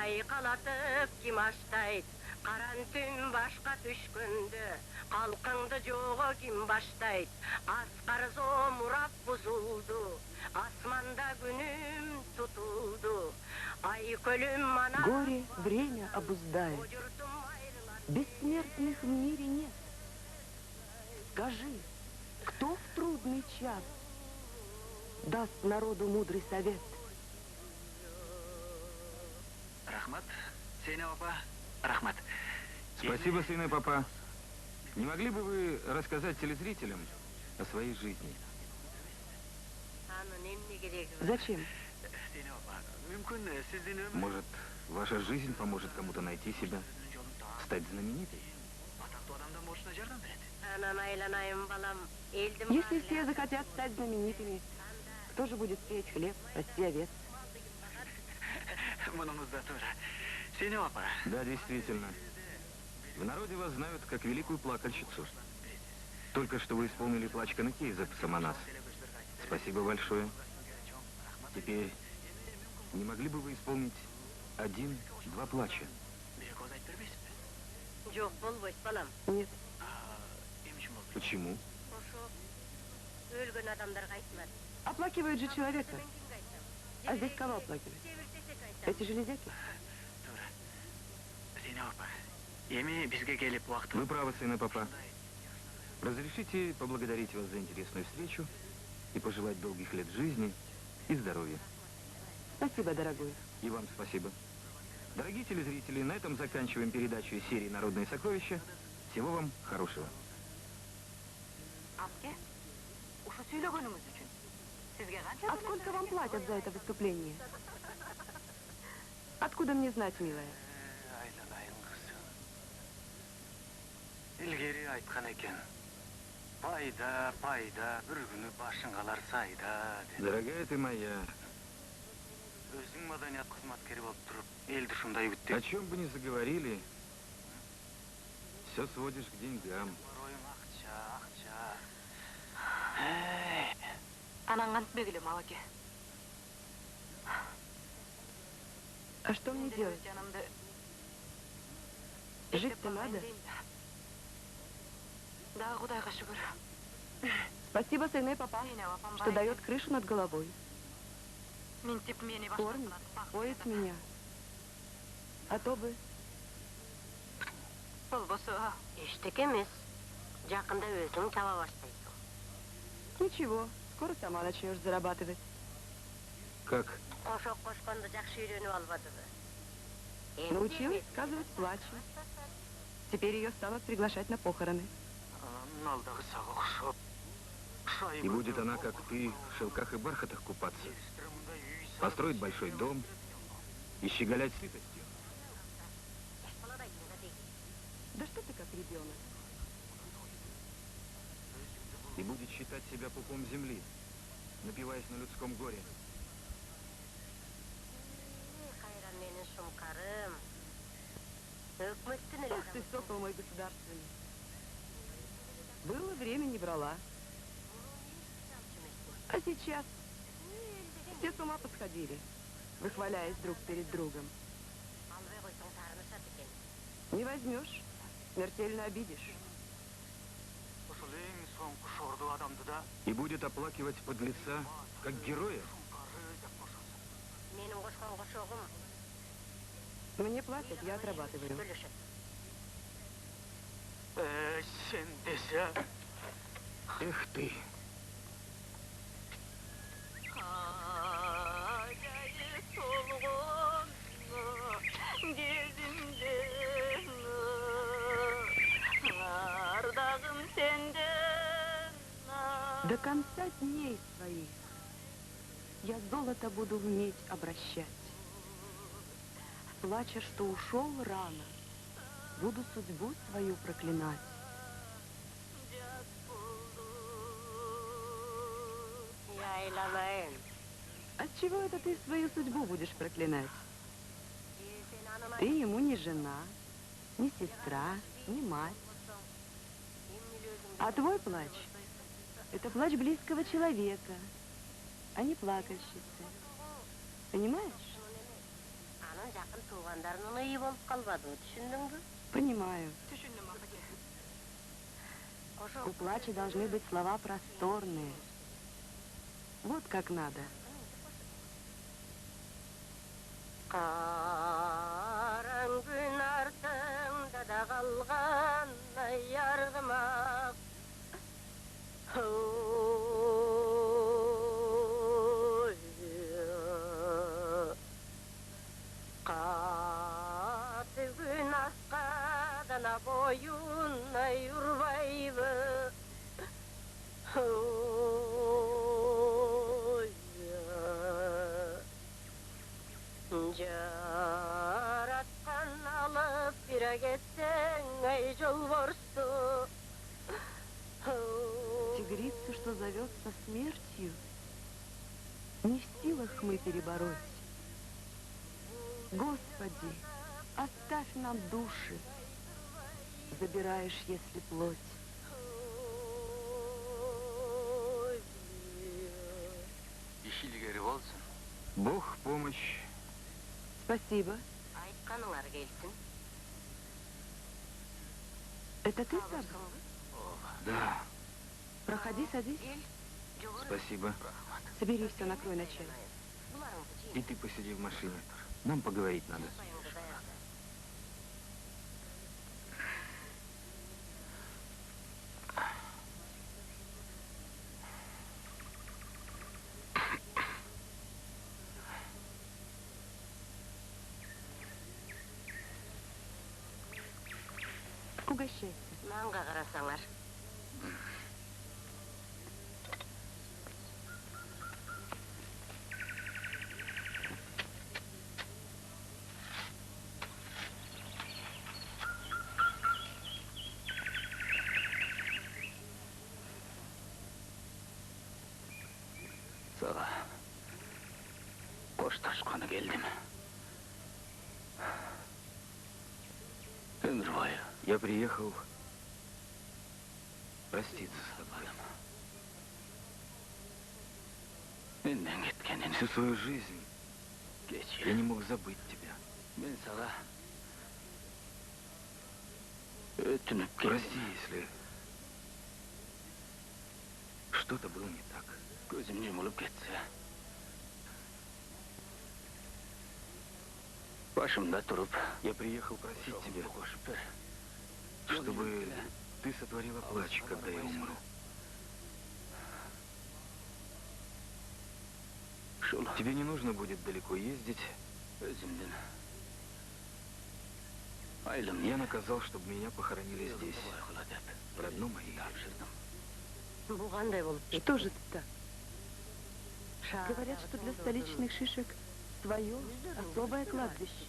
Айқалатып ким аштайт, қаран түн башқа түшкөндө, қалқыңды жоғы ким баштайт, асқар зомурап бузулду, асманда күнүм тутулду, ай көлүм ана. Горе время обуздает, бессмертных в мире нет. Скажи, кто в трудный час даст народу мудрый совет? Рахмат, Сейна папа. Рахмат. Спасибо, Сейна папа. Не могли бы вы рассказать телезрителям о своей жизни? Зачем? Может, ваша жизнь поможет кому-то найти себя, стать знаменитой? Если все захотят стать знаменитыми, кто же будет печь хлеб, расти овец? Да, действительно. В народе вас знают как великую плакальщицу. Только что вы исполнили плач Канакейза Саманас. Спасибо большое. Теперь не могли бы вы исполнить один-два плача? Нет. Почему? Оплакивают же человека. А здесь кого оплакивают? Эти железяки? Вы правы, Сейна папа. Разрешите поблагодарить вас за интересную встречу и пожелать долгих лет жизни и здоровья. Спасибо, дорогой. И вам спасибо. Дорогие телезрители, на этом заканчиваем передачу из серии «Народные сокровища». Всего вам хорошего. А сколько вам платят за это выступление? Откуда мне знать, милая? Илгери айткан экен. Пайда, бір күні башың қалар сайда. Дорогая ты моя. Өзің маданият қызматкері болып тұрып, елді шундай үгіттеп. О чем бы ни заговорили, все сводишь к деньгам. А что мне делать? Жить-то надо. Спасибо, Сейна папа, что дает крышу над головой. Кормит, поет меня. А то бы... Ничего, скоро сама начнешь зарабатывать. Как? Научилась сказывать плача. Теперь ее станут приглашать на похороны. И будет она, как ты, в шелках и бархатах купаться. Построить большой дом и щеголять сытостью. Да что ты как ребенок? И будет считать себя пупом земли, напиваясь на людском горе. Ах ты, сокол мой государственный. Было время, не брала. А сейчас все с ума посходили, выхваляясь друг перед другом. Не возьмешь, смертельно обидишь. И будет оплакивать подлеца, как героя. Мне платят, я отрабатываю. Эх ты! До конца дней своих я золото буду в медь обращать. Плача, что ушел рано, буду судьбу свою проклинать. Отчего это ты свою судьбу будешь проклинать? Ты ему не жена, не сестра, не мать. А твой плач — это плач близкого человека, а не плакальщицы. Понимаешь? жақын туғандарының үйі болып қалмады, түсіндің бе? Понимаю. У плача должны быть слова просторные. Вот как надо. Қараң күн артыңда да қалған ай арғымақ. Қаты күн асқадана бойын ай ұрбайбы. Жаратқан алып бира кетсең ай жолборсу. Тигрицу, что зовется смертью, не в силах мы перебороть. Господи, оставь нам души, забираешь, если плоть. Ишилгери болсын. Бог в помощь. Спасибо. Айтқаныңар келсін. Это ты, Саба? Да, Проходи, садись. спасибо. Собери все, накрой на чай. И ты посиди в машине. Нам поговорить надо. Угощайся. Нанға қарасаңар. Саға қоштасқаны келдім. Өмір бойы Я приехал проститься с тобой. менден кеткенін Всю свою жизнь я кешір. не мог забыть тебя. Мен саға өтініп Прости, келдім. если что-то было не так. Көзім жұмылып кетсе. Башымда тұрып, Я приехал просить тебя, жоғымды қошып бер. чтобы ты сотворила плач, когда я умру. Шул Тебе не нужно будет далеко ездить. өзімдің айлым Я наказал, чтобы меня похоронили здесь, в родном Аиле. тапшырдым. Бұл қандай болып кетті? Что же ты так? Говорят, что для столичных шишек свое особое кладбище.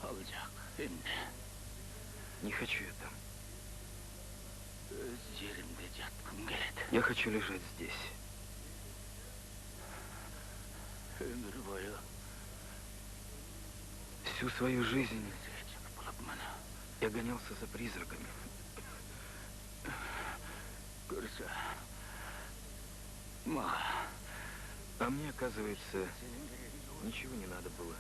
Алжақ, енді Не хочу я там. өз жерімде жатқым келеді. Я хочу лежать здесь. Өмір бойы Всю свою жизнь сүйетіп болыпмын. я гонялся за призраками. Көрсе, маған А мне, оказывается, ничего не надо было.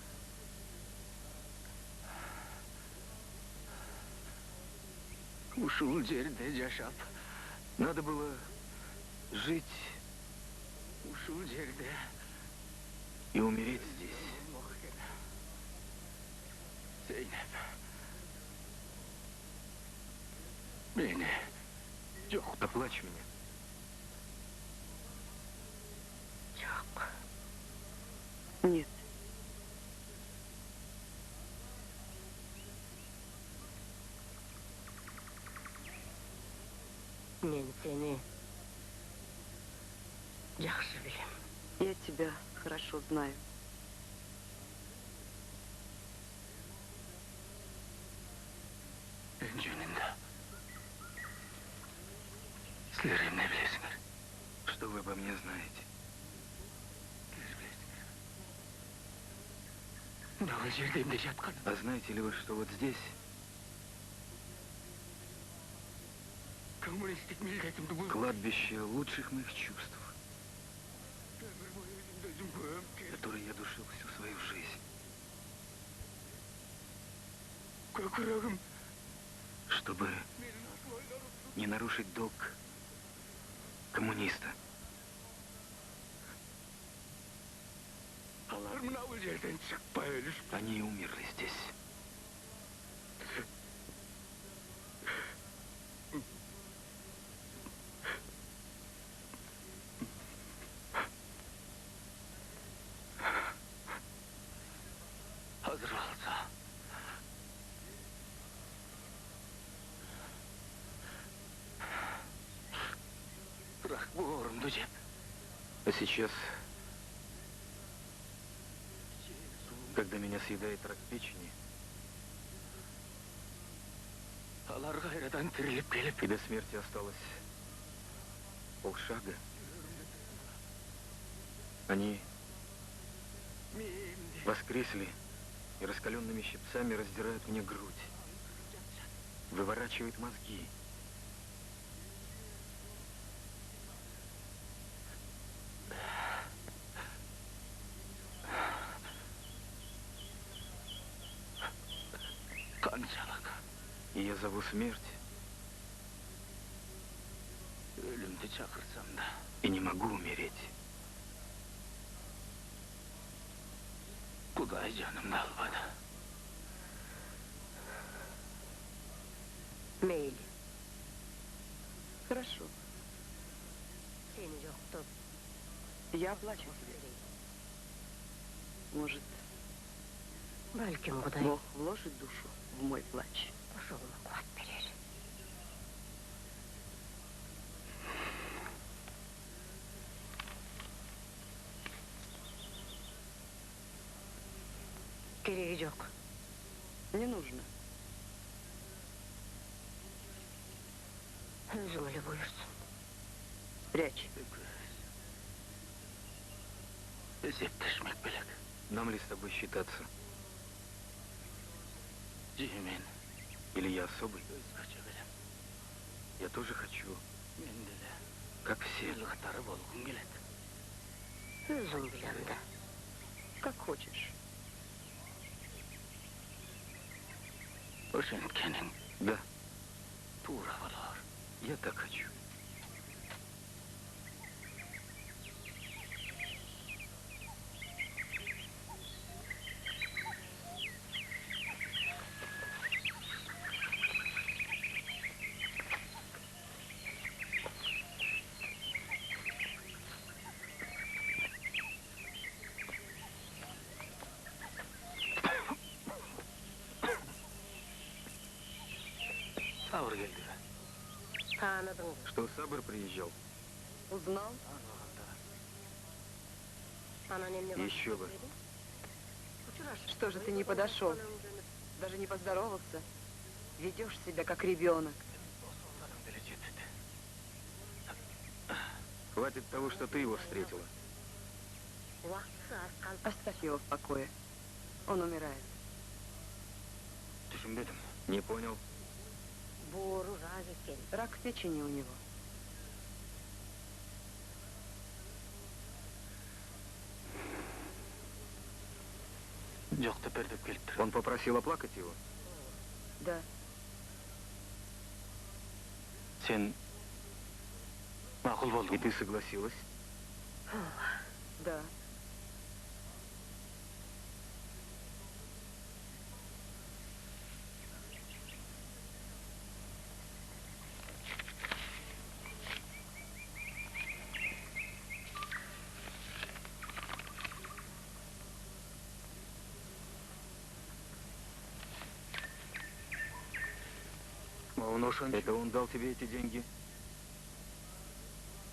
ушул жерде жашап, Надо было жить ушул жерде и умереть здесь. Зейнеп, мені жоқ. Оплачь меня. Жоқ. Нет. Мен сені жақсы білем. Я тебя хорошо знаю. Мен жөнінде сілер емне білесіңер? Что вы обо мне знаете? Сілер білесіңер. Мынау жерде емне жатқан. А знаете ли вы, что вот здесь Коммунистік милдетімді бұл. кладбище лучших моих чувств, Өмір бойы өзімді өзім көм келіп. которые я душил всю свою жизнь? Чтобы не нарушить долг коммуниста. Они умерли здесь. А сейчас, когда меня съедает рак печени, и до смерти осталось полшага, они воскресли и раскаленными щипцами раздирают мне грудь, выворачивают мозги. И я зову смерть. И не могу умереть. Мейли. Хорошо. Сені жоқтып. Я оплачу тебе. Может, Бәлкім Құдай Бог вложит душу в мой плач. ошоғына қуат берер. Керегі жоқ. Не нужно. Өзің өлі бұйырсын. Спрячь. Нам ли с тобой считаться? Или я особый? Я тоже хочу, как все. Өзің білем да. Как хочешь. Да, я так хочу. Tanıdın. Что Сабр приезжал? Узнал? Anneannemle Еще бы. Что же ты не подошел? Даже не поздоровался? Ведешь себя как ребенок. Хватит того, что ты его встретила. Оставь его в покое. Он умирает. Не понял. Boru rak eкен. Рак печени у него. Он попросил оплакать его? Да. И ты согласилась? Да. Это он дал тебе эти деньги?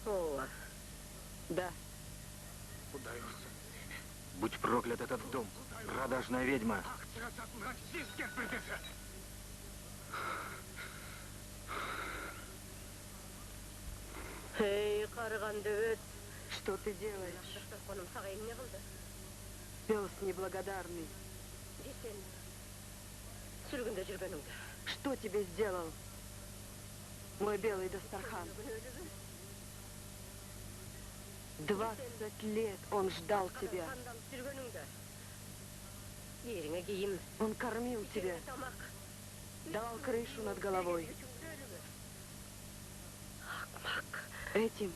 О, Да. Будь проклят этот дом, продажная ведьма. hey qarıgan dövet. Что ты делаешь? Onun sağayım ne kıldı? Пес неблагодарный. Десен, sürgünde жүргеніңді. Что тебе сделал мой белый Дастархан? 20 лет он ждал тебя. Sürgünde. Yerine giyim. Он кормил тебя. Tamak. Давал крышу над головой. Этим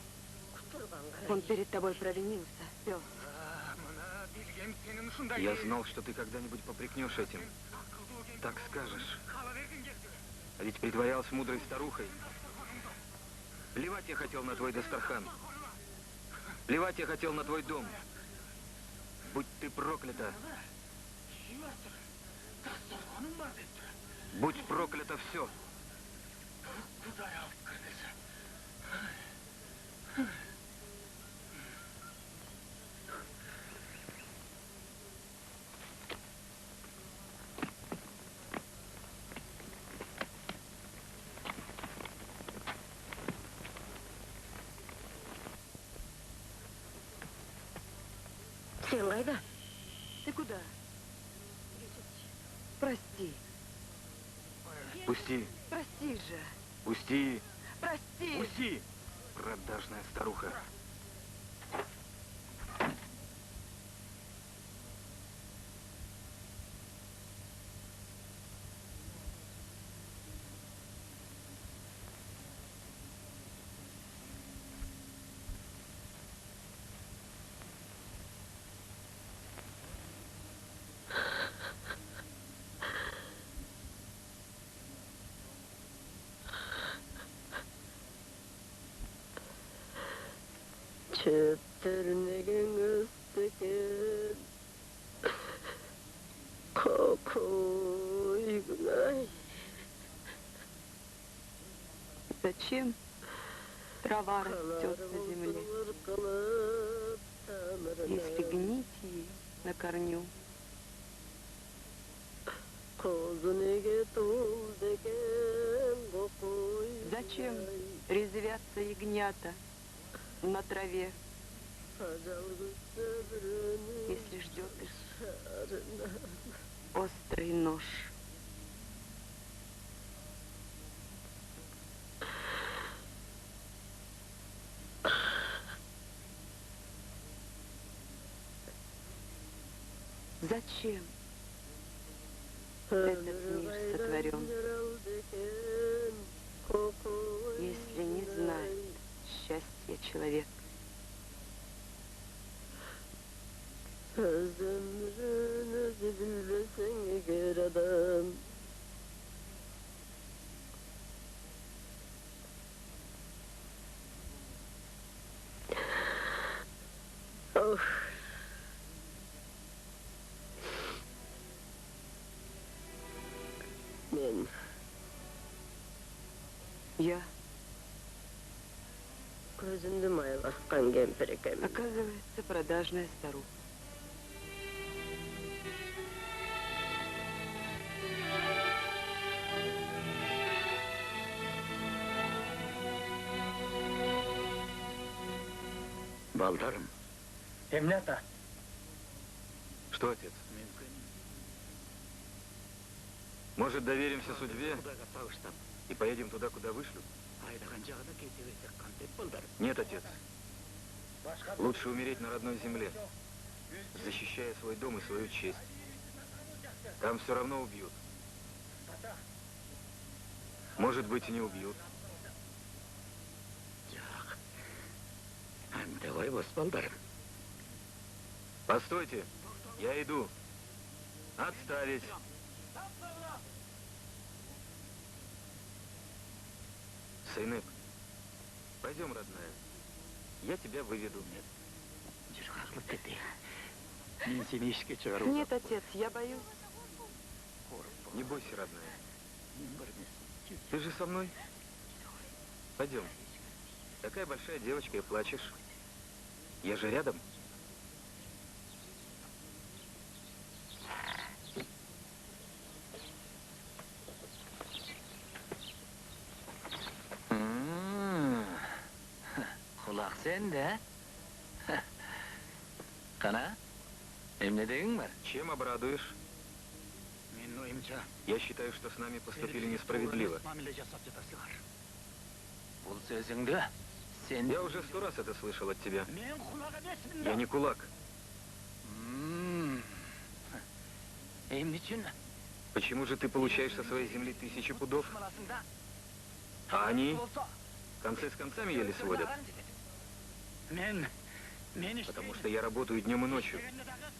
он перед тобой провинился, пес. Я знал, что ты когда-нибудь попрекнешь этим. Так скажешь. А ведь притворялась мудрой старухой. Плевать я хотел на твой Дастархан. Плевать я хотел на твой дом. Будь ты проклята. Будь проклято все. Сен қайда? Ты куда? Прости. Пусти. Прости же. Пусти. Прости. Пусти. Продажная старуха. Çöplerine gösterken Какой гнай. Зачем трава растет на земле, если гнить ей на корню? Зачем резвятся ягнята на траве, если ждет их острый нож? Зачем этот мир сотворен, если не знает счастья человек? Özümrünüzü bilbesen eğer adam Oh. Men Я, gözümde maya baskan kempir ekemim. оказывается, продажная старуха. Балдарым. Эмнята? Что, отец? Может, доверимся судьбе и поедем туда, куда вышлют? Нет, отец. Лучше умереть на родной земле, защищая свой дом и свою честь. Там все равно убьют. Может быть, и не убьют. Давай вас, Балдарым. Постойте, я иду. Отставить. Сейнеп, пойдем, родная. Я тебя выведу. Нет, отец, я боюсь. Не бойся, родная. Ты же со мной? Пойдем. Такая большая девочка и плачешь. Я же рядом. Kulak sende. Kana, emne deyin var? Чем обрадуешь? Я считаю, что с нами поступили несправедливо. Бұл сөзіңді сен... Я уже 100 раз это слышал от тебя. Я не кулак. Эмне үшін? Почему же ты получаешь со своей земли 1000 пудов, а они концы с концами еле сводят? Потому что я работаю днем и ночью,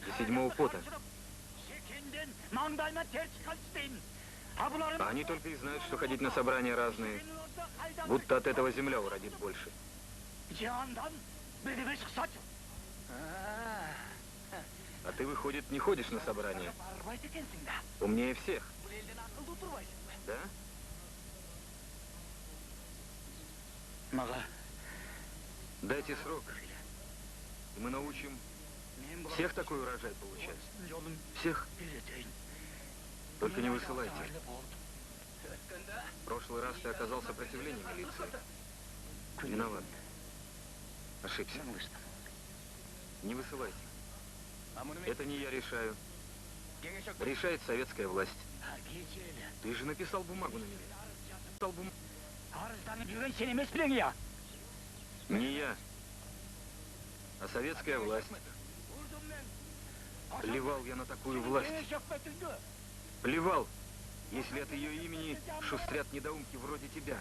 до 7-го пота. А они только и знают, что ходить на собрания разные, будто от этого земля уродит больше. А ты, выходит, не ходишь на собрания? Умнее всех. Да? Дайте срок, и мы научим всех такой урожай получать. Всех. Только не высылайте. В прошлый раз ты оказал сопротивление милиции. Виноват. Ошибся. Не высылайте. Это не я решаю. Решает советская власть. Ты же написал бумагу на меня. Написал бумагу. Не я, а советская власть. Плевал я на такую власть. Плевал, если от ее имени шустрят недоумки вроде тебя.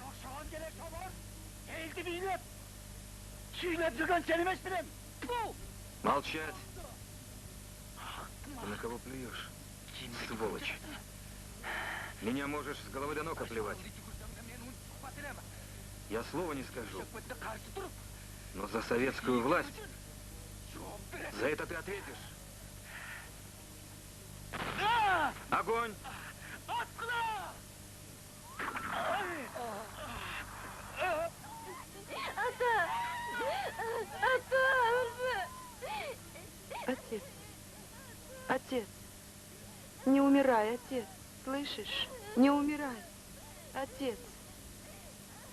Молчать. Ты на кого плюешь, сволочь? Меня можешь с головы до ног оплевать. Я слова не скажу. Но за советскую власть, за это ты ответишь. Огонь! Отец, отец, не умирай, отец, слышишь? Не умирай, отец.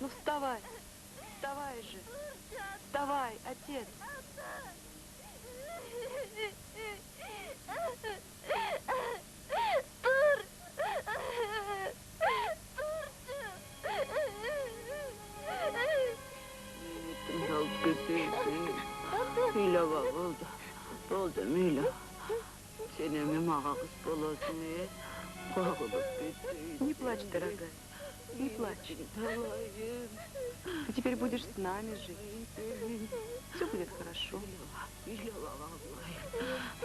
Ну вставай, вставай же, вставай, отец. Mila oldu. Oldu Mila. Senemi mağaz bolasını bağılıp bitti. Не плачь, дорогая, не плачь. Ты теперь будешь с нами жить. Все будет хорошо.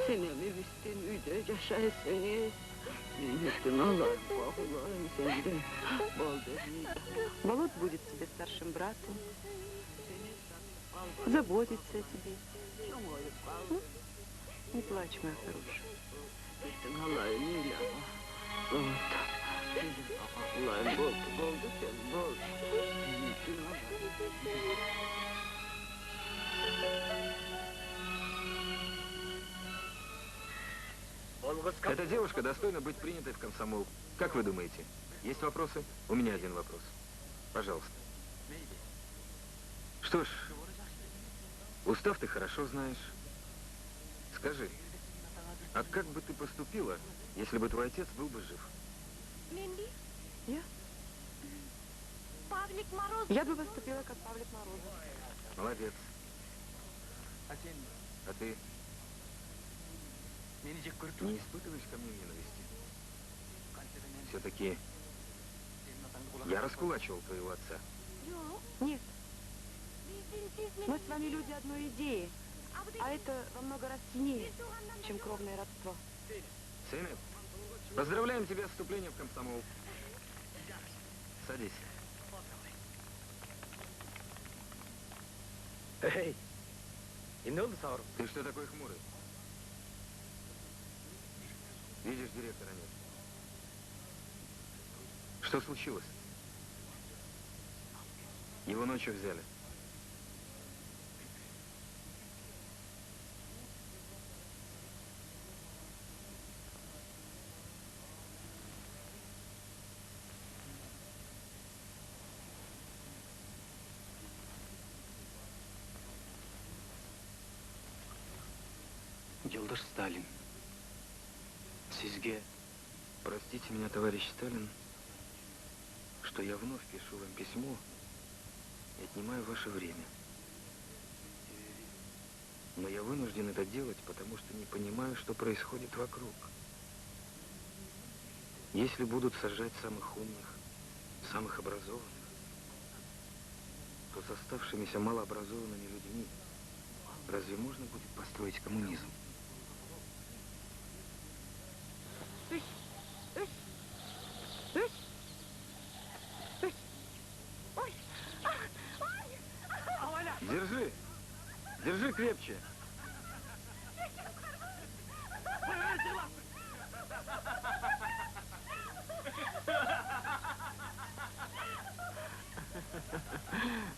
Senemi üstün üde yaşaysın. Bütün Allah bağlayın seni. Oldu Mila. Волод будет тебе старшим братом, заботится о тебе. Ну, не плачь, моя хорошая. Bütün Allah'ı Mila. Oldu. Allah'ım oldu sen oldu. Bütün Allah'ı. Эта девушка достойна быть принятой в комсомол. Как вы думаете? Есть вопросы? У меня один вопрос. Пожалуйста. Что ж, устав ты хорошо знаешь. Скажи, а как бы ты поступила, если бы твой отец был бы жив? Я? Павлик Мороз. Я бы поступила, как Павлик Морозов. Молодец. А ты не испытываешь ко мне ненависти? Все-таки я раскулачивал твоего отца. Нет, мы с вами люди одной идеи, а это во много раз сильнее, чем кровное родство. Сейнеп, поздравляем тебя с вступлением в комсомол. Садись. Эй, и не oldu Сауров? Ты что такой хмурый? Видишь, директора нет. Что случилось? Его ночью взяли. Yıldız Сталин. Sizge Простите меня, товарищ Сталин, что я вновь пишу вам письмо и отнимаю ваше время. Но я вынужден это делать, потому что не понимаю, что происходит вокруг. Если будут сажать самых умных, самых образованных, то с оставшимися малообразованными людьми разве можно будет построить коммунизм? Держи! Держи крепче!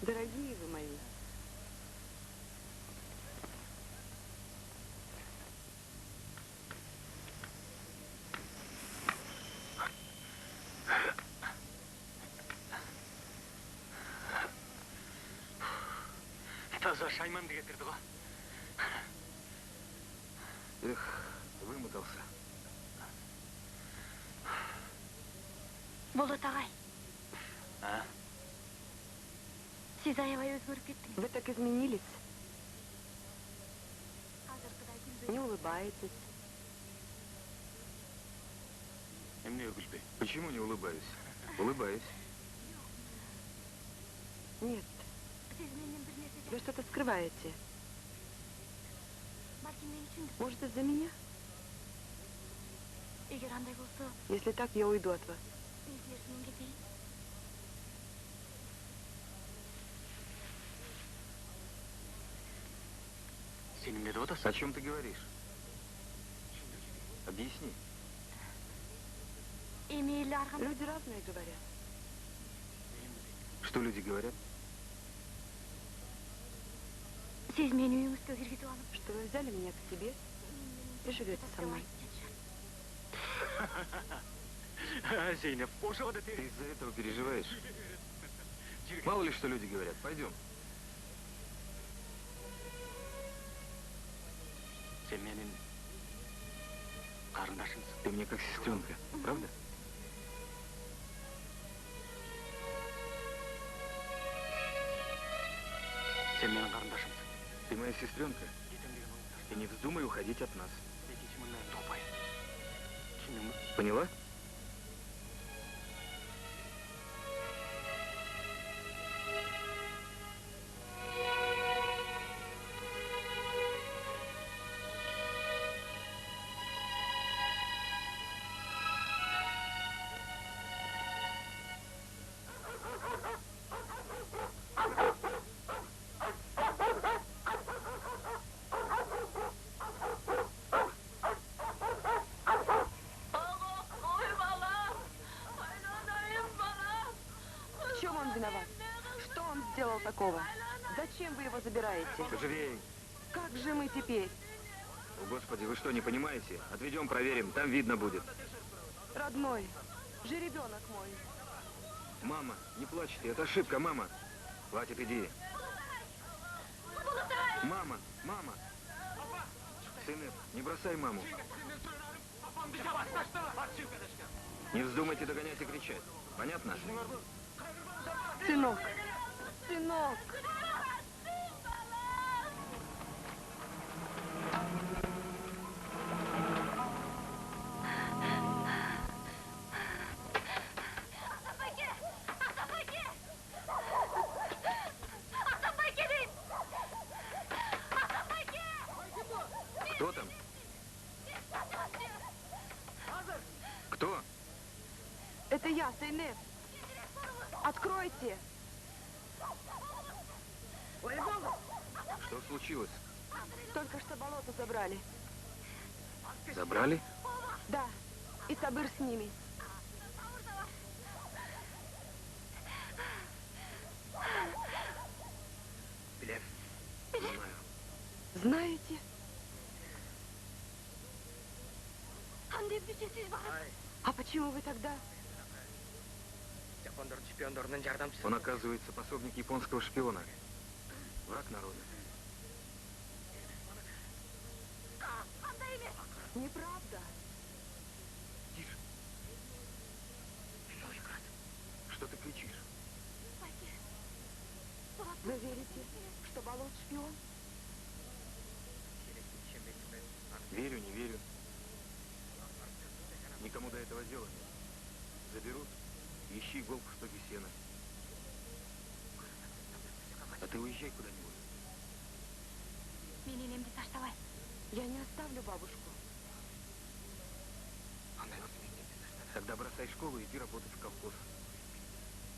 Дорогие вы мои. Таза шаймамды кетірді ғой. Эх, вымотался. Болот ағай, А? сіз аябай өзгеріп кеттіңіз. Вы так изменились. Қазіргідей күлбей. Не улыбаетесь. Эмне өгілбей? Почему не улыбаюсь? Улыбаюсь. Нет, Сіз менен бір нәрсе вы что-то скрываете. Бәлкім мен үшін Может, из-за меня? егер андай болса, Если так, я уйду от вас. мен сілерсімен кетейін. Сенің не деп О отырсың? чем ты говоришь? Объясни. Емейлі арғын. Люди разные говорят. Что люди говорят? Сіз мені үйіңізге кіргізіп алып, Что вы взяли меня к себе и живете со мной. Зейнеп, ошоғыда Ты из-за этого переживаешь? Мало ли что люди говорят. Пойдем. Сен менің қарындашымсың. Ты мне как сестренка, правда? Сен менің қарындашымсың. Ты моя сестренка. И не вздумай уходить от нас. Екінші мыңнан тұқпай. Түсіндің бе? Поняла? В чем он виноват? Что он сделал такого? Зачем вы его забираете? Поживей. Как же мы теперь? О, Господи, вы что, не понимаете? Отведем, проверим, там видно будет. Родной, жеребенок мой. Мама, не плачьте, это ошибка, мама. Хватит, иди. Мама, мама. Сыны, не бросай маму. Не вздумайте догонять и кричать. Понятно? Сынок, сынок. Кто там? Кто? Это я, Сейнеп. Откройте. Что случилось? Только что болото забрали. Забрали? Да, и Сабыр с ними. Знаю. Знаете? Қандай бүйтесіз барып? А почему вы тогда? Он, оказывается, пособник японского шпиона. Враг народа. Қандай емес? Неправда. Тише. Что ты кричишь? Бәке, Вы верите, что болот шпион? Верю, не верю. Никому до этого дела нет. заберут, ищи иголку в стоге сена. А ты уезжай куда-нибудь. Я не оставлю бабушку. Тогда бросай школу и иди работать в колхоз.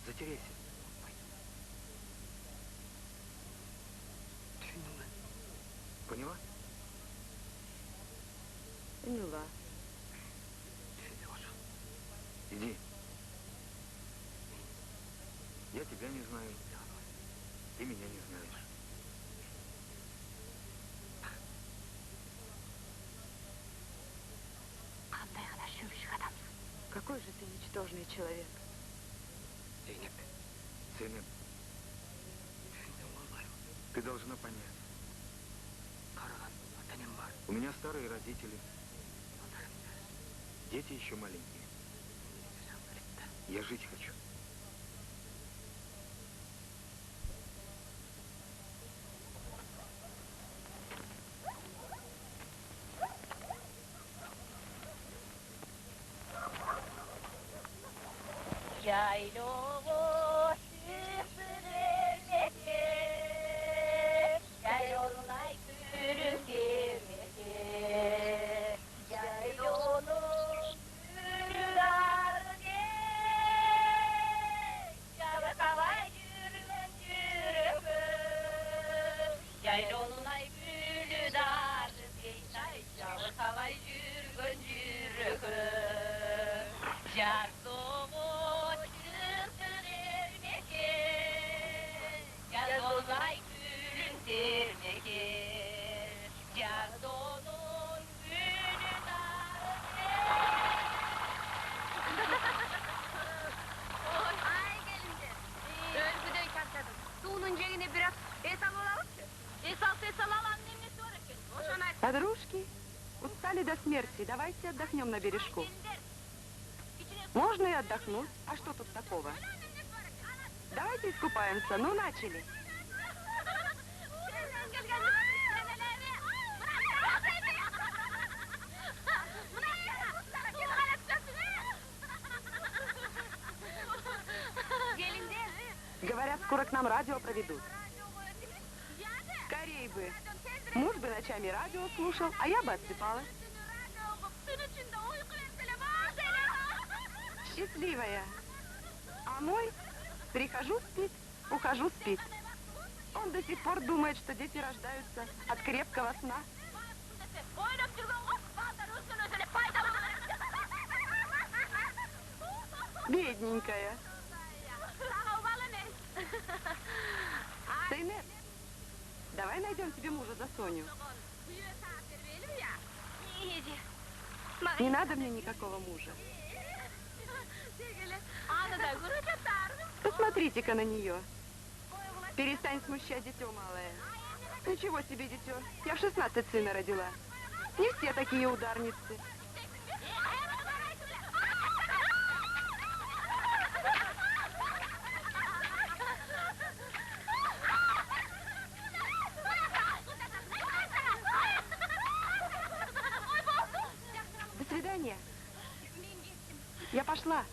Затеряйся. Поняла? Поняла. Иди. Я тебя не знаю. Ты меня не знаешь. Какой же ты ничтожный человек. Zeynep, ты должна понять. У меня старые родители. Дети еще маленькие. Я жить хочу. Yayloğu süpürmeke, yaylolay sürüklemeke, yaylolun sürülarge, yavru kavay yürümen yürüpü, yaylolay sürülarge, yavru kavay yürümen yürüpü, Подружки, устали до смерти. Давайте отдохнем на бережку. Можно и отдохнуть. А что тут такого? Давайте искупаемся. Ну, начали. Говорят, скоро к нам радио проведут. Скорей бы. Муж бы ночами радио слушал, а я бы отсыпалась. Счастливая. А мой прихожу спить, ухожу спить. Он до сих пор думает, что дети рождаются от крепкого сна. Бедненькая. Zeynep, давай найдем себе мужа за Соню. Не надо мне никакого мужа. Посмотрите-ка на нее. Перестань смущать дитё малое. Ничего себе, дитё. Я в 16 сына родила. Не все такие ударницы. До свидания. Я пошла.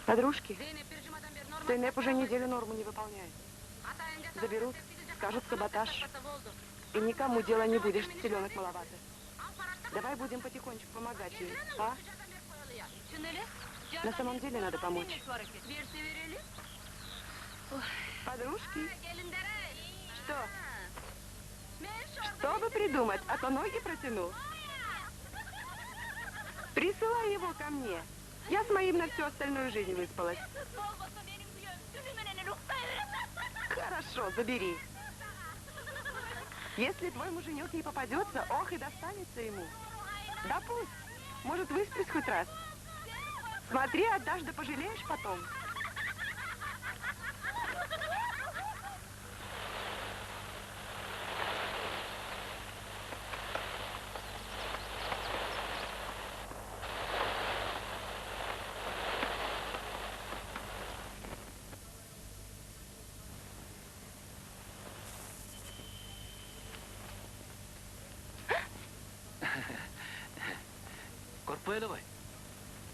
Подружки, Zeynep уже неделю норму не выполняет. Заберут, скажут саботаж. И никому дела не будешь, селенок маловато. Давай будем потихонечку помогать ей, а? На самом деле надо помочь. Подружки, что? Что бы придумать, а то ноги протянул. Присылай его ко мне. Я с моим на всю остальную жизнь выспалась. Хорошо, забери. Если твой муженек не попадется, ох, и достанется ему. Да пусть. Может, высплюсь хоть раз. Смотри, отдашь, да пожалеешь потом.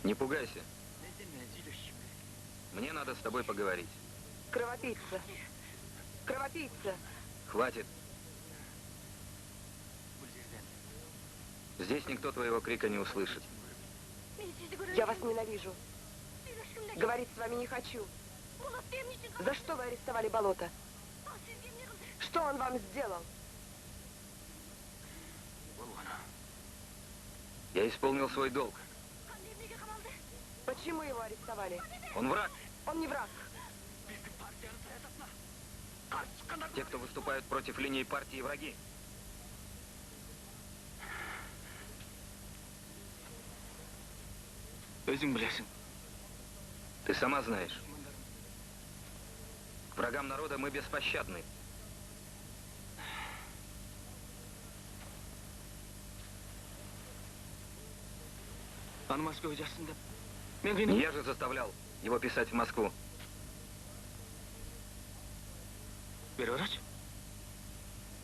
Не пугайся. Мне надо с тобой поговорить. Кровопийца. Кровопийца. Хватит. Здесь никто твоего крика не услышит. Я вас ненавижу. Говорить с вами не хочу. За что вы арестовали Болото? Что он вам сделал? Я исполнил свой долг. Почему его арестовали? Он враг. Он не враг. Те, кто выступают против линии партии, враги. Ты сама знаешь. К врагам народа мы беспощадны. Не я же заставлял его писать в Москву.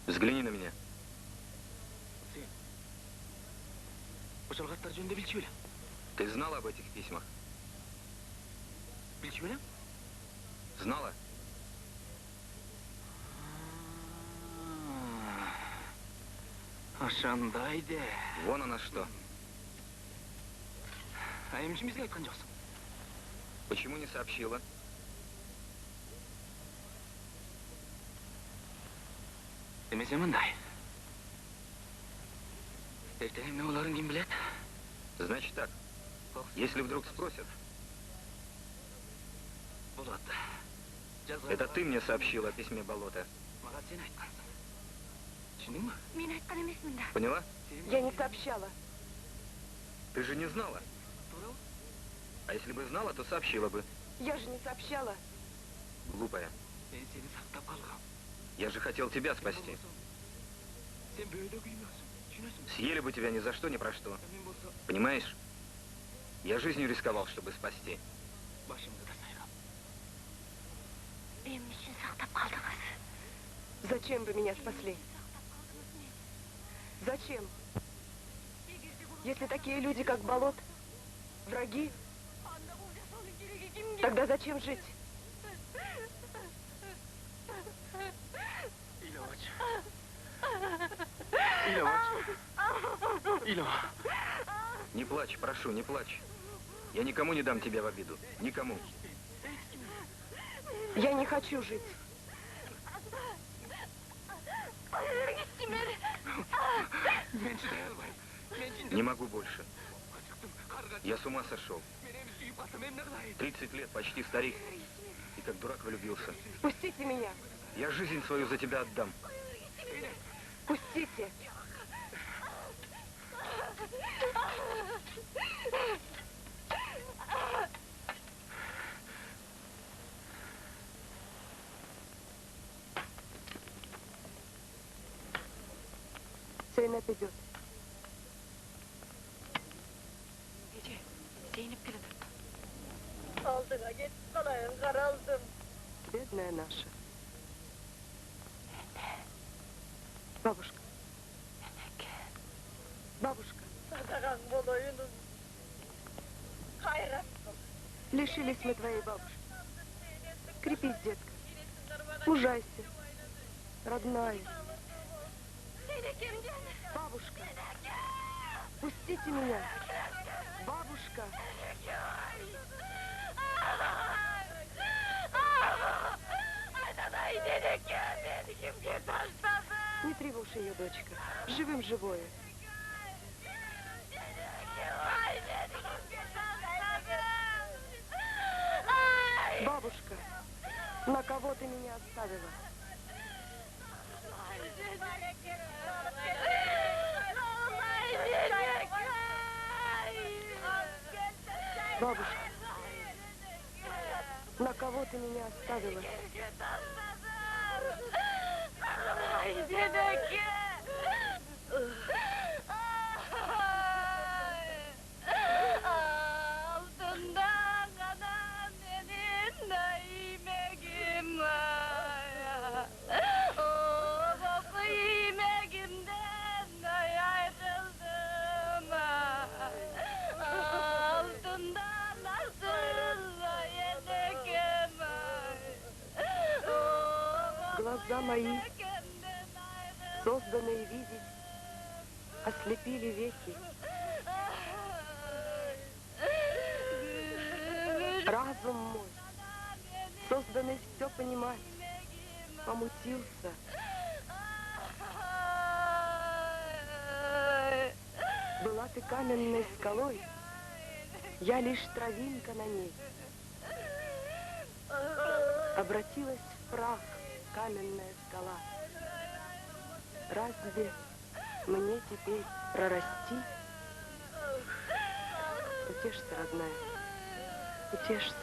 Взгляни на меня. Ты знала об этих письмах? Знала? Вон она что. Почему не сообщила? Значит так, если вдруг спросят, это ты мне сообщила о письме Болота. Поняла? Я не сообщала. Ты же не знала. А если бы знала, то сообщила бы. Я же не сообщала. Глупая. Я же хотел тебя спасти. Съели бы тебя ни за что, ни про что. Понимаешь? Я жизнью рисковал, чтобы спасти. Зачем вы меня спасли? Зачем? Если такие люди, как Болот, враги, тогда зачем жить? Не плачь, прошу, не плачь. Я никому не дам тебя в обиду. Никому. Я не хочу жить. Не могу больше. Я с ума сошел. 30 лет, почти старик. И как дурак влюбился. Пустите меня. Я жизнь свою за тебя отдам. Пустите. Zeynep идет. Zeynep gelin. Aldına git kalayın karaldım. Бедная наша. Бабушка. Бабушка. Sadakan bolayınız. Hayrat. Лишились мы твоей бабушки. Крепись, детка. Мужайся. Родная. Бабушка. Пустите меня. Бабушка. Не тревожь ее, дочка. Живым живое. Бабушка, на кого ты меня оставила? Бабушка, на кого ты меня оставила? Altından kanan senin naimekim var. O koku imekimden ayrıldım. глаза мои, созданные видеть, ослепили веки. Разум мой, созданный все понимать, помутился. Была ты каменной скалой, я лишь травинка на ней. Обратилась в прах каменная скала. Разве мне теперь прорасти? Утешься, родная, утешься.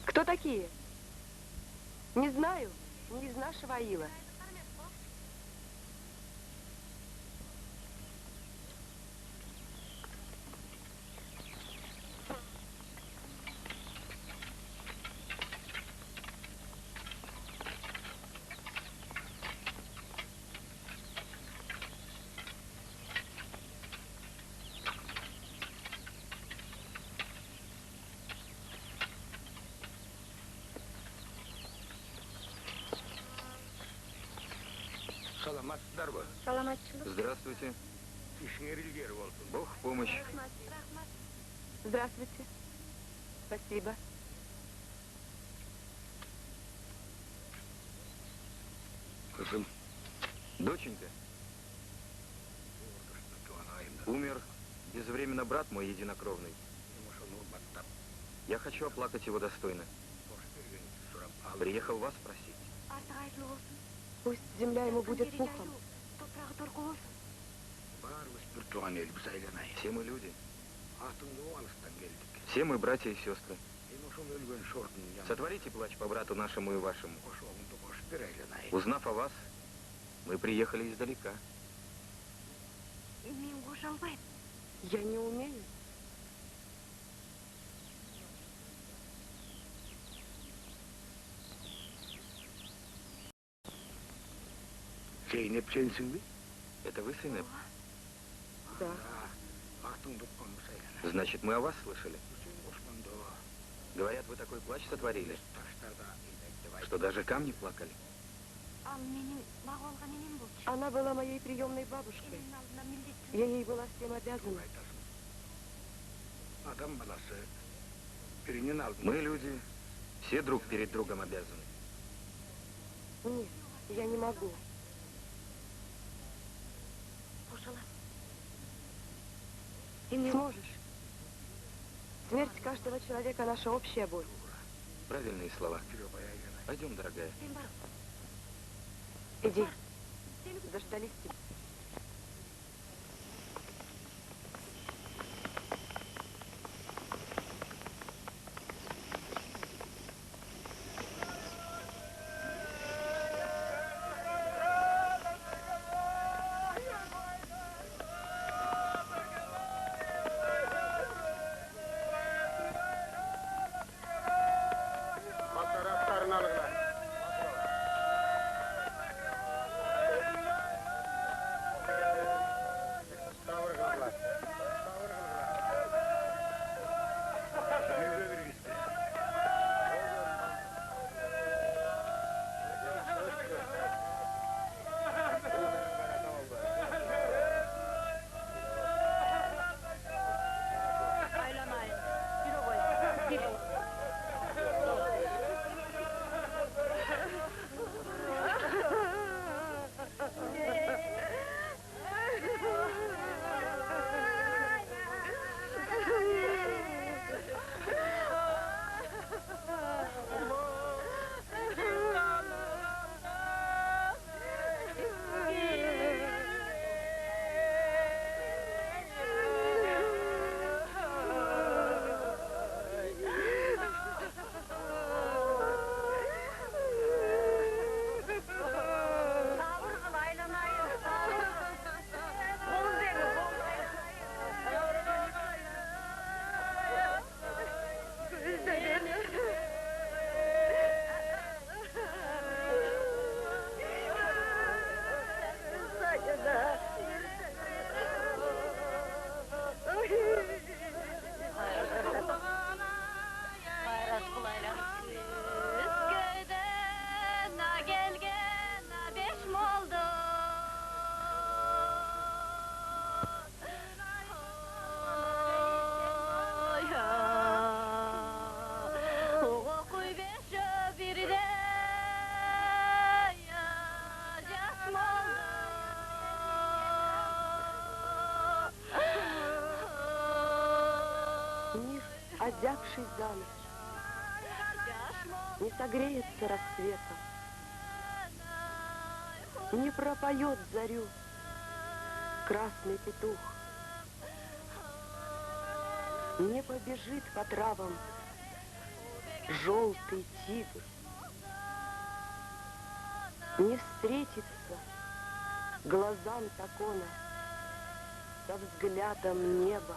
Кто такие? Не знаю, не из нашего аила. Здравствуйте. Бог в помощь. Здравствуйте. Спасибо. Доченька. Умер безвременно брат мой единокровный. Я хочу оплакать его достойно. Приехал вас просить. Пусть земля ему будет пухом. Все мы люди. Все мы братья и сестры. Сотворите плач по брату нашему и вашему. Узнав о вас, мы приехали издалека. Я не умею. Это вы, Сейнеп? Да. Значит, мы о вас слышали. Говорят, вы такой плач сотворили, что даже камни плакали. Она была моей приемной бабушкой. Я ей была всем обязана. Мы, люди, все друг перед другом обязаны. Нет, я не могу. Сможешь. Смерть каждого человека — наша общая боль. Правильные слова. Пойдем, дорогая. Иди. Дождались тебя. озябший за ночь, не согреется рассветом, не пропоет зарю красный петух, не побежит по травам желтый тигр, не встретится глазам Такона со взглядом неба.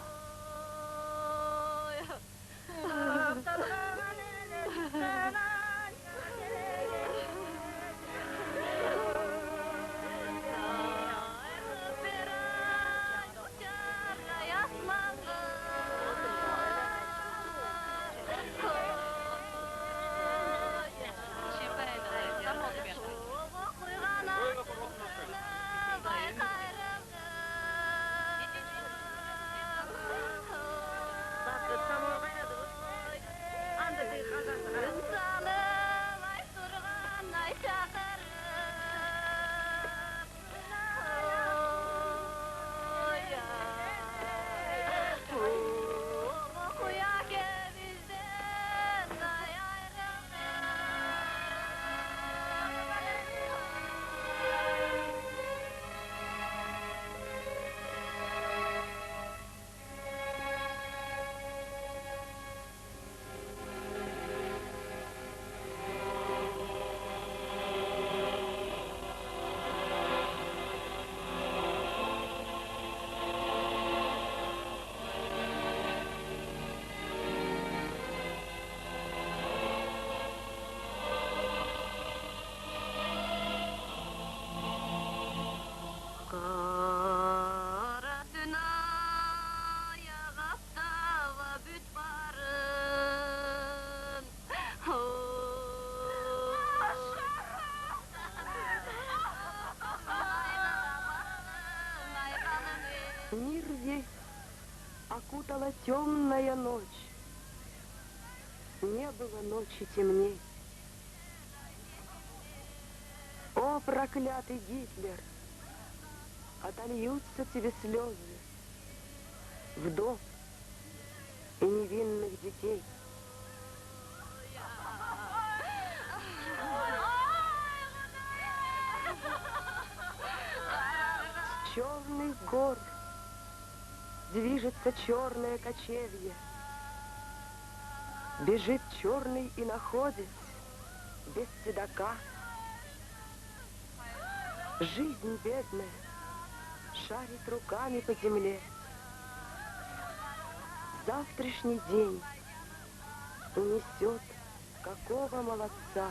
Мир весь окутала темная ночь. Не было ночи темней. О, проклятый Гитлер! Отольются тебе слезы вдов и невинных детей. С черных гор движется черное кочевье. Бежит черный иноходец без седока. Жизнь бедная шарит руками по земле. Завтрашний день унесет какого молодца.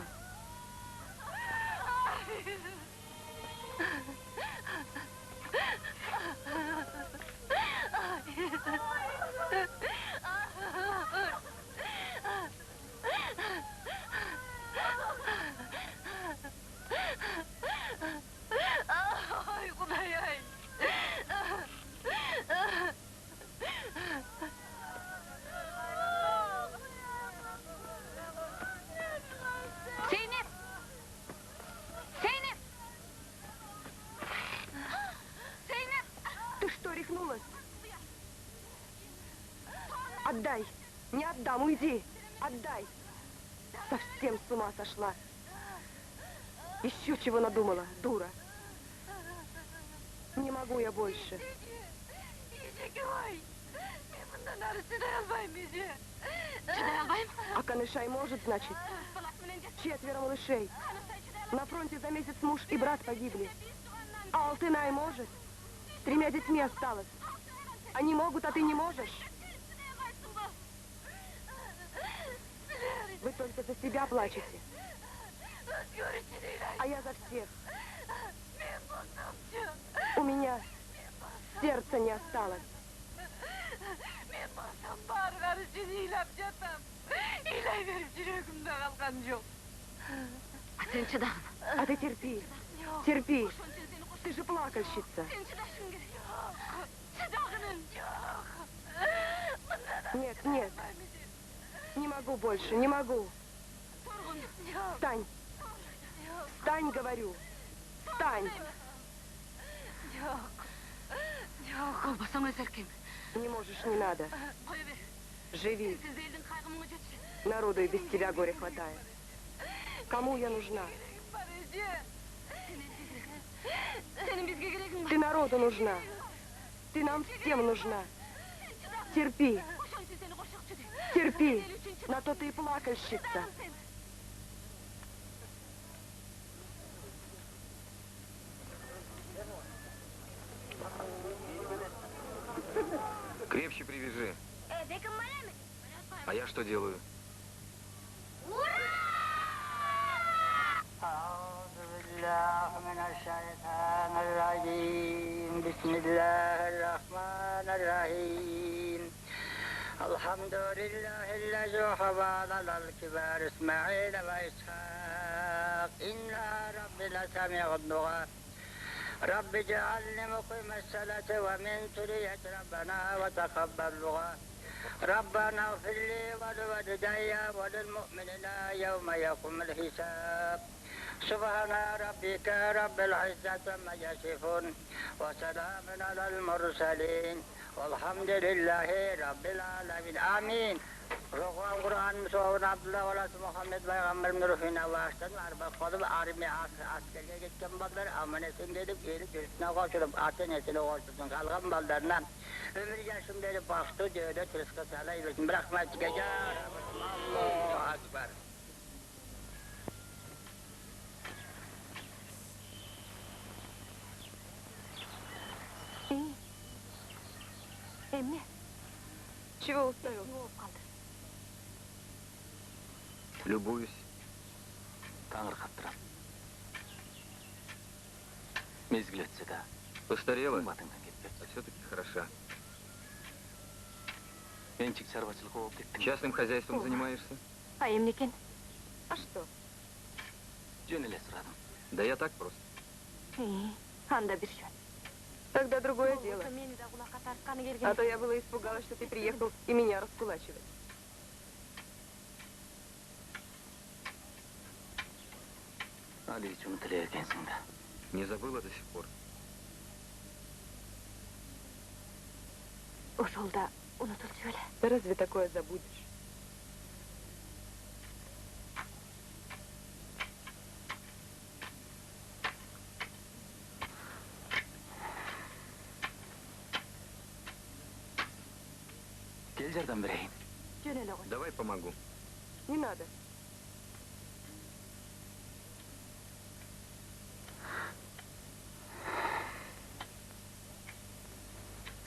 Отдай! Не отдам, уйди! Отдай! Совсем с ума сошла! Еще чего надумала, дура! Не могу я больше! А Канышай может, значит? 4 малышей. На фронте за месяц муж и брат погибли. А Алтынай может? С 3 детьми осталось. Они могут, а ты не можешь? Вы только за себя плачете. А я за всех. У меня сердца не осталось. А ты терпи. Терпи. Ты же плакальщица. Нет, нет. Не могу больше, не могу. Встань. Встань, говорю. Встань. Не можешь, не надо. Живи. Народу и без тебя горе хватает. Кому я нужна? Ты народу нужна. Ты нам всем нужна. Терпи. Терпи. На то ты и плакальщица. Крепче привяжи. А я что делаю? الحمد لله الذي حفظ على الكبار اسماعيل واسحاق ان رب لسميع الدعاء رب اجعلني مقيم الصلاة ومن ذرية ربنا وتقبل دعاء ربنا اغفر لي ولوالدي وللمؤمنين يوم يقوم الحساب سبحان ربك رب العزة عما يصفون وسلام على المرسلين والحمد لله رب العالمين آمين. Rukuan Quran Musuhun Abdullah Walası Muhammed Peygamber'in ruhuna bağışladım. Arba kodup armi askerliğe gitken ballar amanetin dedip eğilip üstüne koşurup atın etine koşturdun. Kalkan ballarına ömür yaşım dedi baktı diyor da tırıskı salayı bırakma çıkacak. Allahu Akbar. Эмне? Чего уставил? Любуюсь. Таңыр қаптырам. Мезгіл өтсе да. Постарела? Батыңнан кетпепті. А все-таки хороша. Меншік шаруашылығы болып кеттім. Частным хозяйством занимаешься? А эмнекен? А что? Жөнеле сұрадым. Да я так просто. Анда bir şey. Тогда другое дело. А то я была испугалась, что ты приехал и меня раскулачивать. Али hiç unutuluyor ekенсің да. Не забыла до сих пор. Ошол да унутулчу эле. Да разве такое забудешь? Кел жардам берейін. Жөн эле кой. Давай помогу. Не надо.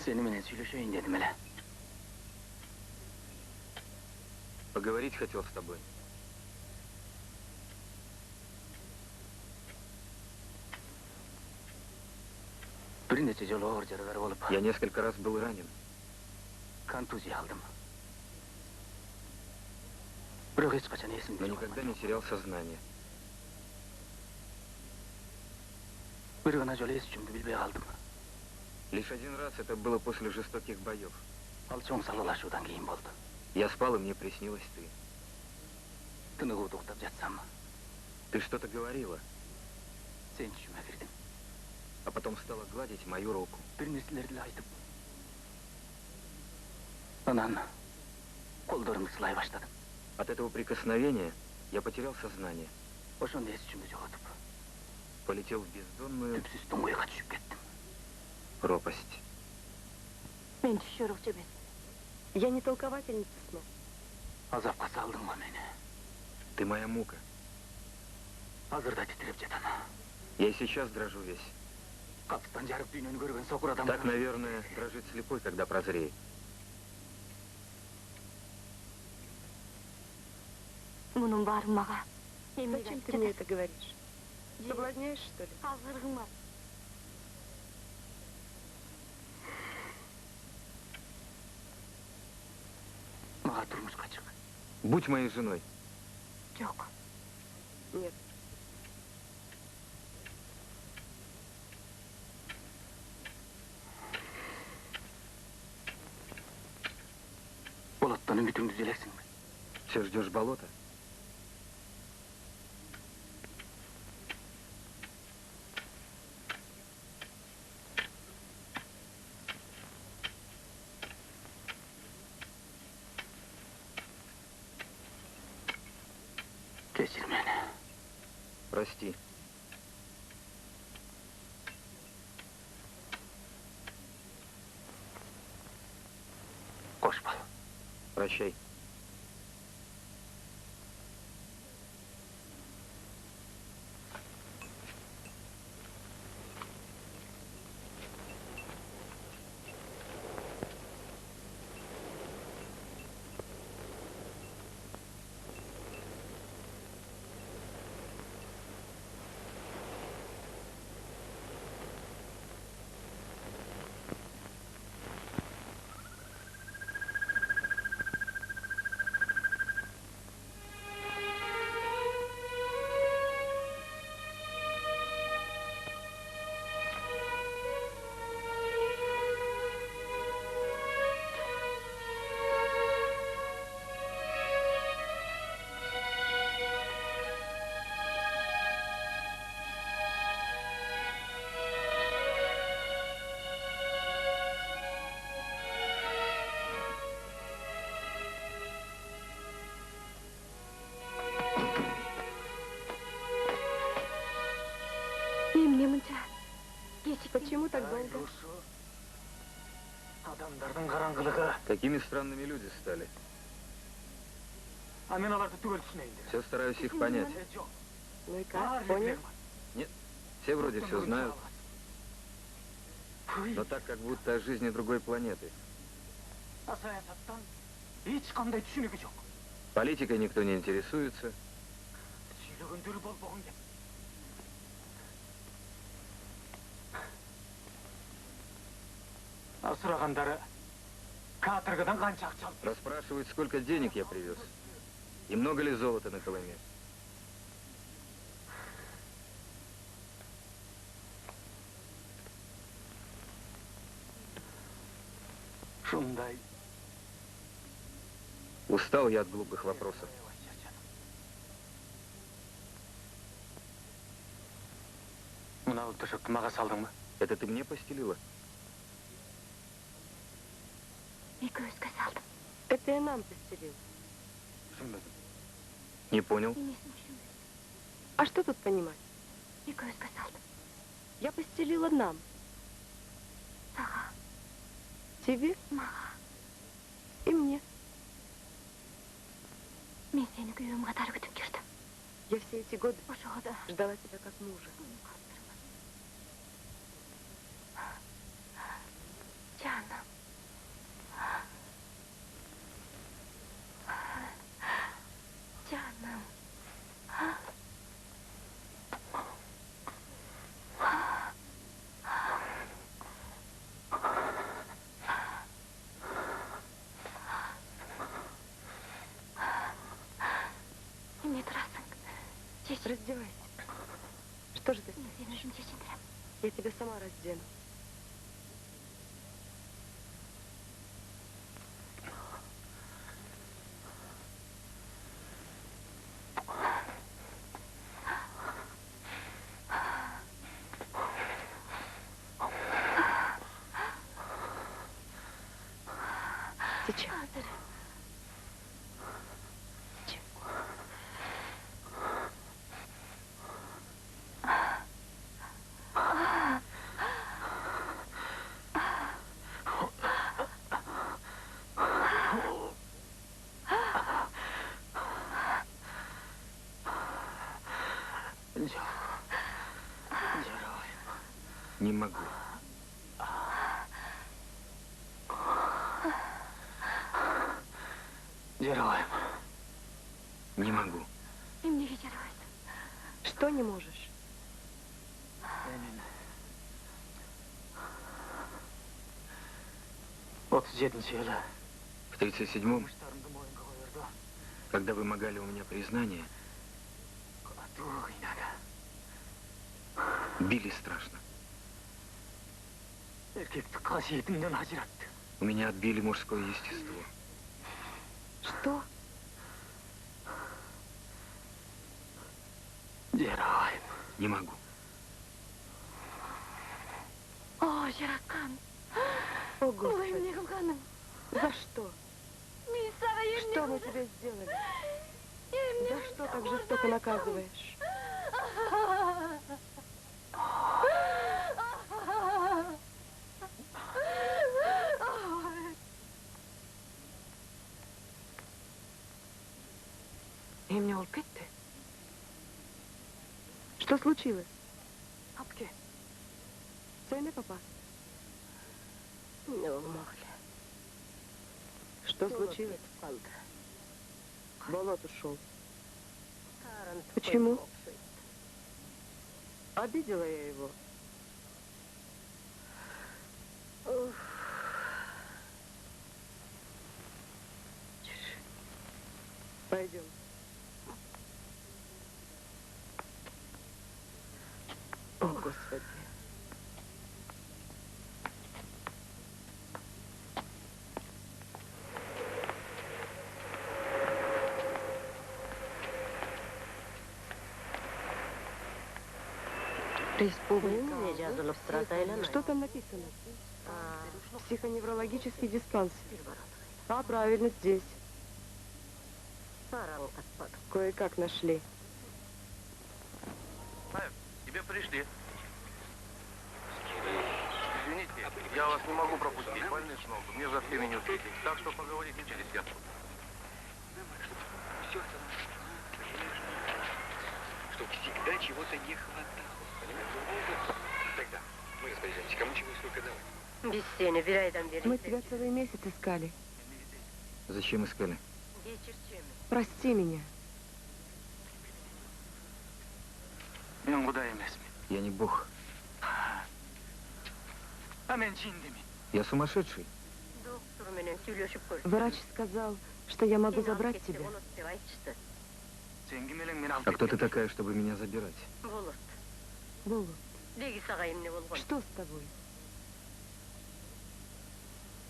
Seninle сөйлесейін дедім әлі. Поговорить хотел с тобой. Бірнеше жол ауыр жаралар болып, Я несколько раз был ранен. контузия алдым. Бірақ ешқашан Но есімде никогда не терял сознание. бір ғана жол ес жүмді білбей қалдым. Лишь один раз это было после жестоких боев. Ал соң салалашудан кейін болды. Я спал, и мне приснилась ты. Тынығуды ұқтап жатсам, Ты что-то говорила, сен түшіме кірдің. а потом стала гладить мою руку. Бір нәрселерді айтып. Анан қолдарымды сылай баштадым. От этого прикосновения я потерял сознание. Ошонда ес жүмді жоғатып, Полетел в бездонную түпсіз тұңғиға түсіп кеттім. пропасть. Мен түшөрүкчү эмес. Я не толковательница снов. Азапқа салдың ба мені. Ты моя мука. Азырда титреп жатам. Я и сейчас дрожу весь. Қапыстан жарып дүйнені көрген соқыр адам. Так, наверное, дрожит слепой, когда прозреет. Мунун баарын мага эмнеге Зачем айтып ты мне жатасың? это говоришь? Соблазняешь, что ли? Азырыгың бар. Мага тұрмысқа шық. Будь моей женой. Жок. Нет. Болаттан үмітіңді үзелексің бе? Все ждешь болота? кешір мені. Прости. Қош бол. Прощай. Почему так долго? Адамдардың қараңғылығы. Какими странными люди стали. Мен аларды түгел түсінейін. Все стараюсь их понять. Ну и как, понял? Нет, все вроде все знают. Но так, как будто о жизни другой планеты. Саясаттан ешқандай түсінігі жоқ. Политикой никто не интересуется. Сөйлегендері болмаған деп. Асырағандары каторгадан қанша ақша алды? Расспрашивают, сколько денег я привез. И много ли золота на Колыме. Шундай. Устал я от глупых вопросов. Мынау төшекті маға салдың ба? Это ты мне постелила? Это я нам постелил. Түсінбедім. Не понял. А что тут понимать? Я постелила нам. Тебе и мне. Я все эти годы ждала тебя как мужа. Раздевайся. Что же ты стоишь? Я тебя сама раздену. Сейчас. Не могу. Не могу. Что не можешь? В 37-м, когда вымогали у меня признание, били страшно. У меня отбили мужское естество. Что? Не могу. О, Господи. За что? Что мы тебе сделали? За что так жестоко наказываешь? Emine olup bitti. Что случилось? Апке. Söyle папа. Ne olmalı? Что случилось? Kaldı. Болот ушел. Таранту Почему? koydu. Обидела я его. Of. Пойдем. О, Господи. Республика. Ne yazılıp sırasıyla Что там написано? Aa, Психоневрологический диспансер. bir var. А, правильно, здесь. Paran atmadı. Кое-как нашли. Тебе пришли. Извините, я вас не могу пропустить. Больный с ногу. Мне за спиной не успеть. Так что поговорите через час. Чтобы всегда чего-то не хватало. Понимаешь? Тогда мы распоряжаемся, кому чего и сколько давать. Biz seni bir aydan beri Мы тебя целый месяц искали. Зачем искали? geçireceğimi. Прости меня. Мен құдай емесмін. Я не бог. А мен жиндемін. Я сумасшедший. Doktor менен сөйлөшүп көрдüm. Врач сказал, что я могу забрать тебя. Onu деп айтышты. Сен кім елің мен алып А кто ты такая, чтобы меня забирать? Болот. Болот, Деги сага эмне болгон? что с тобой?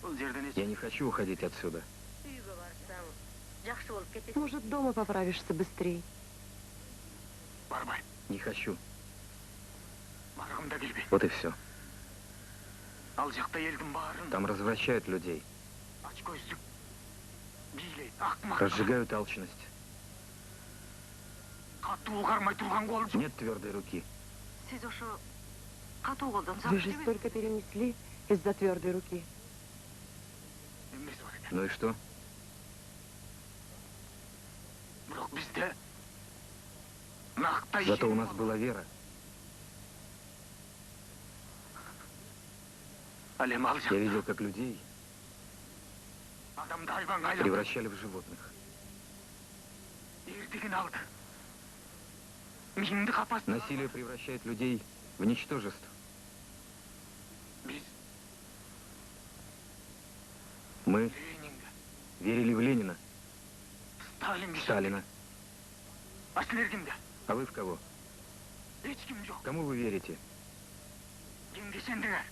Бұл жерден Я не хочу уходить отсюда. Үйгө барсаң, жакшы болуп кетесиң. Может, дома поправишься быстрее. бармайм. Не хочу. Барғым да келбейді. Вот и все. Ал жақта елдің барын Там развращают людей, ачкөздік билейді, ақымақ. разжигают алчность. Қатты қармай тұрған қол жоқ. Нет твердой руки. Siz ошо катуу колдон Вы же столько перенесли из-за твердой руки. Емес бар екен. Ну и что? Бірақ бізде нақтай Зато у нас была вера. әлем ал Я жақта. видел, как людей Адамды айбанға айлап превращали в животных. ертегін алды. Миыңды қапасына Насилие превращает людей в ничтожество. Біз Мы Ленинге, верили в Ленина, Сталинге, Сталина. А сілергенде А вы в кого? ешкім жоқ. Кому вы верите? Ендесендіңер.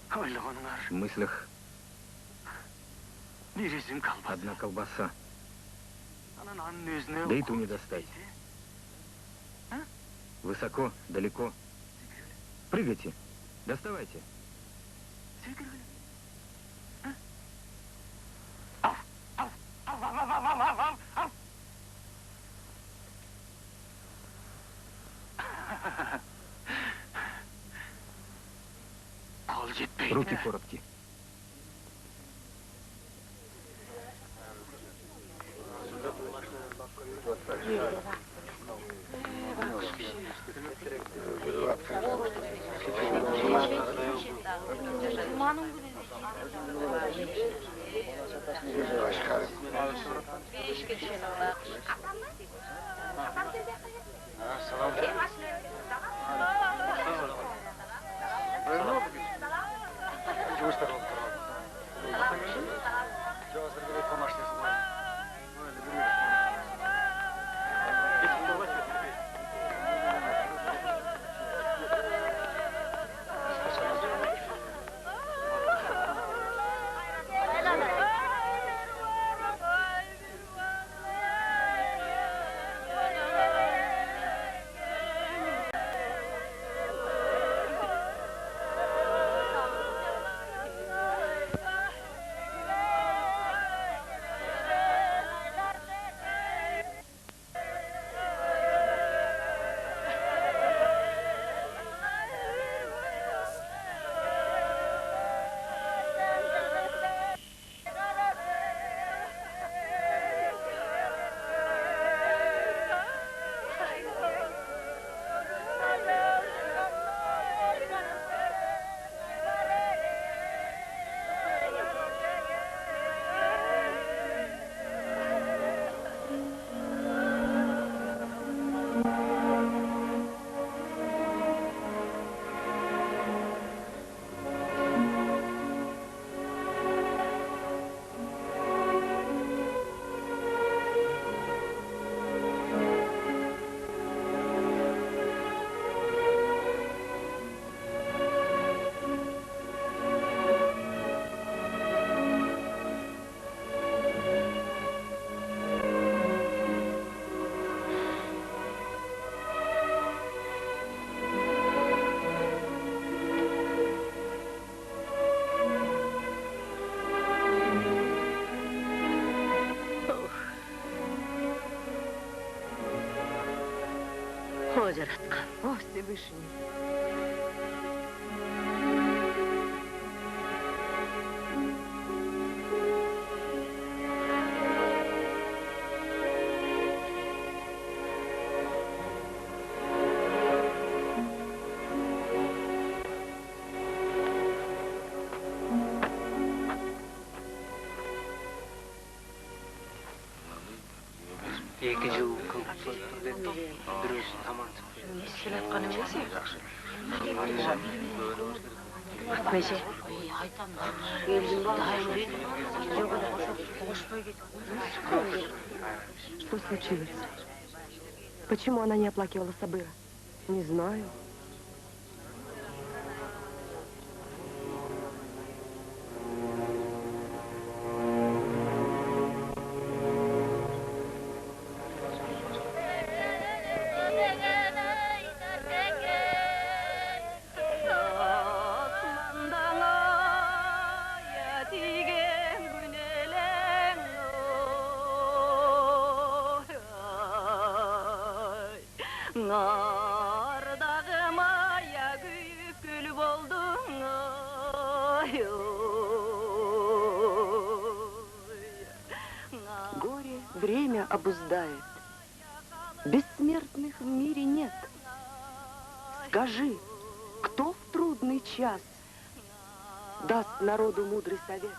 Ойлағаныңар В мыслях бересің қалбасы. одна колбаса. Ана нанның өзіне Да и ту не достать. Высоко, далеко. Прыгайте. Доставайте. Секіргілі. Ал, ал, ал, ал, ал, ал, ал, ал, ал. Қол жетпейді. Руки короткие. Кто жараткан? О, Всевышний. Екі жыл көп бір өзі таман Что случилось? Почему она не оплакивала Сабыра? Не знаю. Горе время обуздает. Бессмертных в мире нет. Скажи, кто в трудный час даст народу мудрый совет?